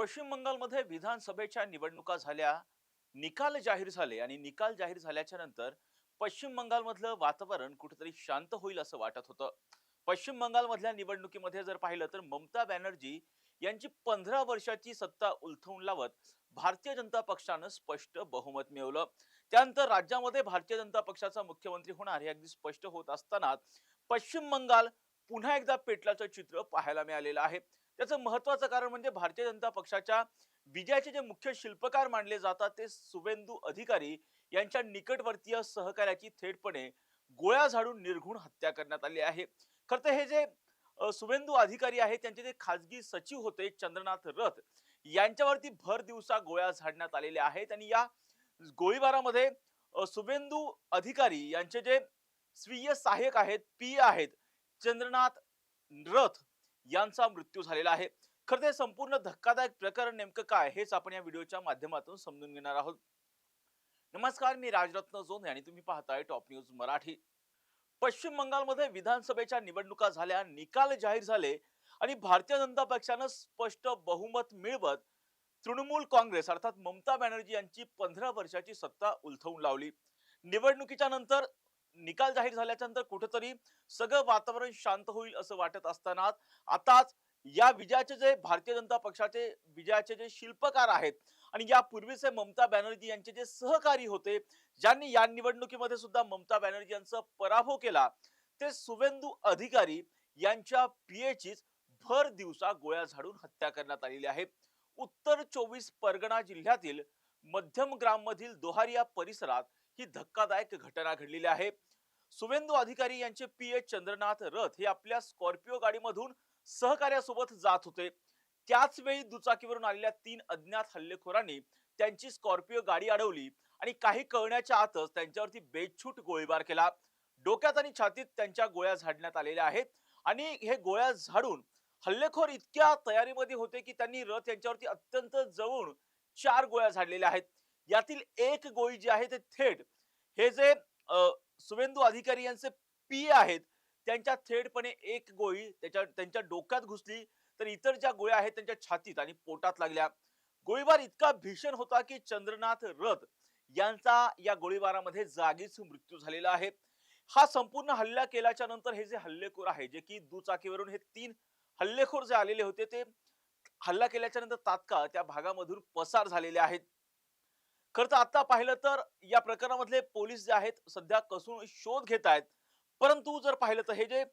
पश्चिम बंगालमध्ये विधानसभेच्या निवडणुका झाल्या, निकाल जाहीर झाले आणि निकाल जाहीर झाल्याच्या नंतर पश्चिम बंगालमधलं वातावरण कुठेतरी शांत होईल असं वाटत होतं. पश्चिम बंगालमधल्या निवडणुकीमध्ये जर पाहिलं तर ममता बॅनर्जी यांची 15 वर्षाची सत्ता उलथवून लावत भारतीय जनता पक्षानं स्पष्ट बहुमत मिळवलं. त्यानंतर राज्यामध्ये भारतीय जनता पक्षाचा मुख्यमंत्री होणार हे अगदी स्पष्ट होत असताना पश्चिम बंगाल पुन्हा एकदा पेटल्याचं चित्र पाहायला मिळालेलं आहे. त्याचं महत्वाचं कारण म्हणजे भारतीय जनता पक्षाच्या विजयाचे जे मुख्य शिल्पकार मानले जातात ते शुभेंदू अधिकारी यांच्या निकटवर्तीय सहकार्याची थेटपणे गोळ्या झाडून निर्घृण हत्या करण्यात आली आहे. खरं तर हे जे शुभेंदू अधिकारी आहेत त्यांचे जे खाजगी सचिव होते चंद्रनाथ रथ यांच्यावरती भर दिवसा गोळ्या झाडण्यात आलेल्या आहेत आणि या गोळीबारामध्ये शुभेंदू अधिकारी यांचे जे स्वीय सहाय्यक आहेत, पी आहेत, चंद्रनाथ रथ यांचा मृत्यू झालेला आहे. खरं ते संपूर्ण धक्कादायक प्रकरण नेमकं काय हेच आपण या व्हिडिओच्या माध्यमातून समजून घेणार आहोत. नमस्कार, मी राजरत्न जोने आणि तुम्ही पाहताय टॉप न्यूज मराठी. पश्चिम बंगालमध्ये विधानसभेच्या निवडणुका झाल्या, निकाल जाहीर झाले आणि भारतीय जनता पक्षानं स्पष्ट बहुमत मिळवत तृणमूल काँग्रेस अर्थात ममता बॅनर्जी यांची 15 वर्षाची सत्ता उलथवून लावली. निवडणुकीच्या नंतर निकाल जाहीर झाल्याच्या नंतर कुठेतरी सगळं वातावरण शांत होईल असं वाटत असताना आताच या विजयाचे जे भारतीय जनता पक्षाचे विजयाचे जे शिल्पकार आहेत आणि यापूर्वीचे ममता बॅनर्जी यांचे जे सहकारी होते, ज्यांनी या निवडणुकीमध्ये सुद्धा ममता बॅनर्जी यांचा पराभव केला, ते शुभेंदू अधिकारी यांच्या पीएचीच भर दिवसा गोळ्या झाडून हत्या करण्यात आलेली आहे. उत्तर 24 परगणा जिल्ह्यातील मध्यम ग्राम मधील दोहारिया परिसरात ही धक्कादायक घटना घडलेली आहे. शुभेंदू अधिकारी यांचे पीए चंद्रनाथ रथ हे आपल्या स्कॉर्पिओ गाडीमधून सहकार्यासोबत जात होते. त्याच वेळी दुचाकीवरून आलेल्या 3 अज्ञात हल्लेखोरांनी त्यांची स्कॉर्पिओ गाडी अडवली आणि काही कळण्याच्या आतच त्यांच्यावरती बेछूट गोळीबार केला. डोक्यात आणि छातीत त्यांच्या गोळ्या झाडण्यात आलेल्या आहेत आणि हे गोळ्या झाडून हल्लेखोर इतक्या तयारीमध्ये होते की त्यांनी रथ यांच्यावरती अत्यंत जवळून 4 गोळ्या झाडलेल्या आहेत. यातील एक गोळी जी आहे ते थेट हे जे शुभेंदू अधिकारी यांचे पी आहेत त्यांच्या थेटपणे एक गोळी त्यांच्या डोक्यात घुसली, तर इतर ज्या गोळ्या आहेत त्यांच्या छातीत आणि पोटात लागल्या. गोळीबार इतका भीषण होता की चंद्रनाथ रथ यांचा या गोळीबारामध्ये जागीच मृत्यू झालेला आहे. हा संपूर्ण हल्ला केल्याच्या नंतर हे जे हल्लेखोर आहे, जे की दुचाकीवरून हे 3 हल्लेखोर जे आलेले होते ते हल्ला केल्याच्या नंतर तात्काळ त्या भागामधून पसार झालेले आहेत. खरं तर आता पाहिलं तर या प्रकरणामधले पोलीस जे आहेत सध्या कसून शोध घेत आहेत. परंतु जर पाहिलं तर हे जे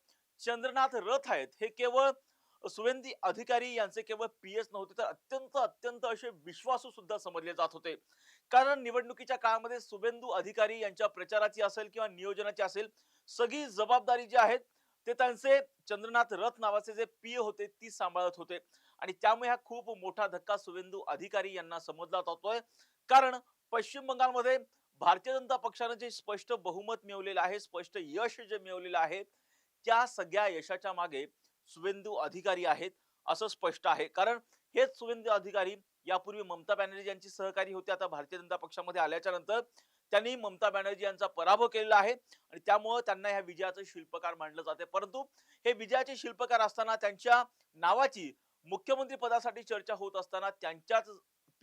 चंद्रनाथ रथ आहेत हे केवळ शुभेंदू अधिकारी यांचे केवळ पीएस नव्हते, तर अत्यंत अत्यंत असे विश्वासू सुद्धा समजले जात होते. कारण निवडणुकीच्या काळामध्ये शुभेंदू अधिकारी यांच्या प्रचाराची असेल किंवा नियोजनाची असेल, सगळी जबाबदारी जी आहेत ते त्यांचे चंद्रनाथ रथ नावाचे जे पीए होते ती सांभाळत होते आणि त्यामुळे हा खूप मोठा धक्का शुभेंदू अधिकारी यांना समजला जातोय. कारण पश्चिम बंगालमध्ये भारतीय जनता पक्षाने जे स्पष्ट बहुमत मिळवलेलं आहे, स्पष्ट यश जे मिळवलेलं आहे, त्या सगळ्या यशाच्या मागे शुभेंदू अधिकारी आहेत असं स्पष्ट आहे. कारण हेच शुभेंदू अधिकारी यापूर्वी ममता बॅनर्जी यांची सहकारी होते. आता भारतीय जनता पक्षामध्ये आल्याच्या नंतर त्यांनी ममता बॅनर्जी यांचा पराभव केलेला आहे आणि त्यामुळे त्यांना ह्या विजयाचं शिल्पकार मानलं जाते. परंतु हे विजयाचे शिल्पकार असताना त्यांच्या नावाची मुख्यमंत्री पदासाठी चर्चा होत असताना त्यांच्याच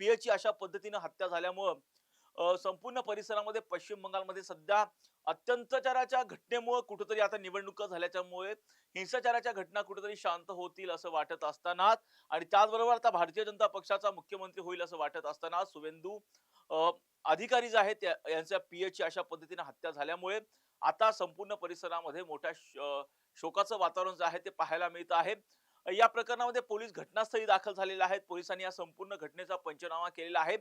पीएची अशा पद्धतीने हत्या झाल्यामुळं संपूर्ण परिसरामध्ये पश्चिम बंगालमध्ये सध्या अत्यंतचाराच्या घटनेमुळे कुठेतरी आता निवडणुका झाल्याच्यामुळे हिंसाचाराच्या घटना कुठेतरी शांत होतील असं वाटत असताना आणि त्याचबरोबर आता भारतीय जनता पक्षाचा मुख्यमंत्री होईल असं वाटत असताना शुभेंदू अधिकारी जे आहेत यांच्या पीएची अशा पद्धतीने हत्या झाल्यामुळे आता संपूर्ण परिसरामध्ये मोठ्या शोकाचं वातावरण जे आहे ते पाहायला मिळत आहे. या प्रकरणामध्ये पोलीस घटनास्थळी दाखल झालेले आहेत. पोलिसांनी या संपूर्ण घटनेचा पंचनामा केलेला आहे.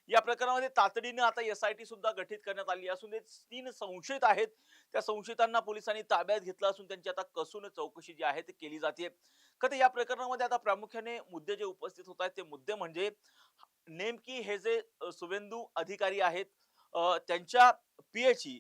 या प्रकरणामध्ये तातडीने आता एसआयटी सुद्धा गठीत करण्यात आली असून 3 संशयित आहेत. त्या संशयितांना पोलिसांनी ताब्यात घेतलं असून त्यांची आता कसून चौकशी जी आहे ती केली जाते. कधी या प्रकरणामध्ये आता प्रामुख्याने मुद्दे जे उपस्थित होत आहेत ते मुद्दे म्हणजे नेमकी हे जे शुभेंदू अधिकारी आहेत त्यांच्या पीएची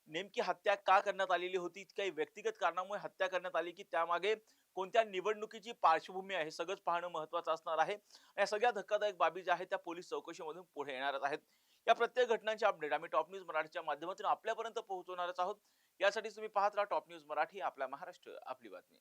नेमकी हत्या का करण्यात आलेली होती, काही व्यक्तिगत कारणामुळे हत्या करण्यात आली की त्यामागे कोणत्या निवडणुकीची पार्श्वभूमी आहे सगळंच पाहणं महत्त्वाचं असणार आहे. या सगळ्या धक्कादायक बाबी ज्या आहेत त्या पोलीस चौकशीमधून पुढे येणारच आहेत. या प्रत्येक घटनांचे अपडेट आम्ही टॉप न्यूज मराठीच्या माध्यमातून आपल्यापर्यंत पोहोचवणारच आहोत. यासाठी तुम्ही पाहत राहा टॉप न्यूज मराठी, आपला महाराष्ट्र आपली बातमी.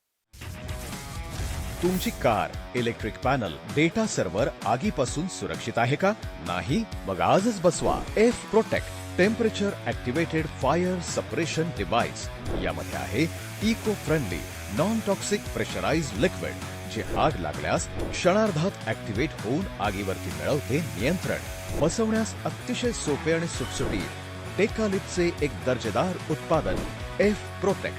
तुमची car, electric panel, data server आगीपासून सुरक्षित आहे का? नाही? मग आजच बसवा F protect temperature activated fire suppression device. यामध्ये आहे eco friendly non toxic pressurised liquid, जे आग लागल्यास क्षणार्धात ऍक्टिव्हेट होऊन आगीवरती मिळवते नियंत्रण. बसवण्यास अतिशय सोपे आणि सुटसुटीत. डेकालिपचे एक दर्जेदार उत्पादन एफ प्रोटेक्ट.